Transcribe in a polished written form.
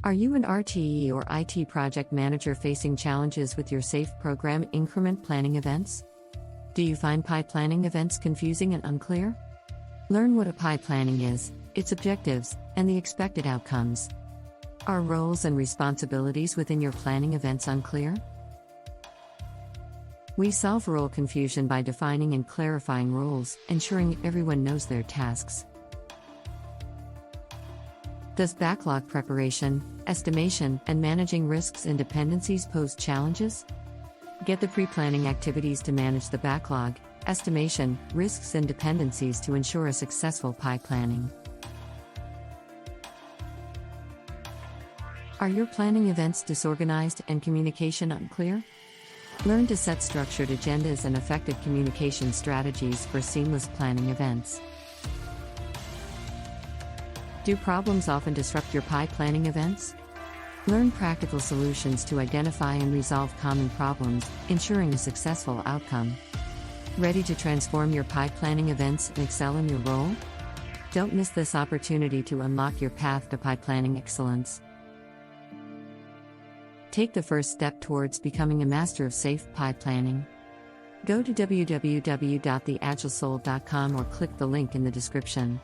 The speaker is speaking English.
Are you an RTE or IT project manager facing challenges with your SAFE program increment planning events? Do you find PI planning events confusing and unclear? Learn what a PI planning is, its objectives, and the expected outcomes. Are roles and responsibilities within your planning events unclear? We solve role confusion by defining and clarifying roles, ensuring everyone knows their tasks. Does backlog preparation, estimation, and managing risks and dependencies pose challenges? Get the pre-planning activities to manage the backlog, estimation, risks, and dependencies to ensure a successful PI planning. Are your planning events disorganized and communication unclear? Learn to set structured agendas and effective communication strategies for seamless planning events. Do problems often disrupt your PI planning events? Learn practical solutions to identify and resolve common problems, ensuring a successful outcome. Ready to transform your PI planning events and excel in your role? Don't miss this opportunity to unlock your path to PI planning excellence. Take the first step towards becoming a master of SAFE PI planning. Go to www.theagilesoul.com or click the link in the description.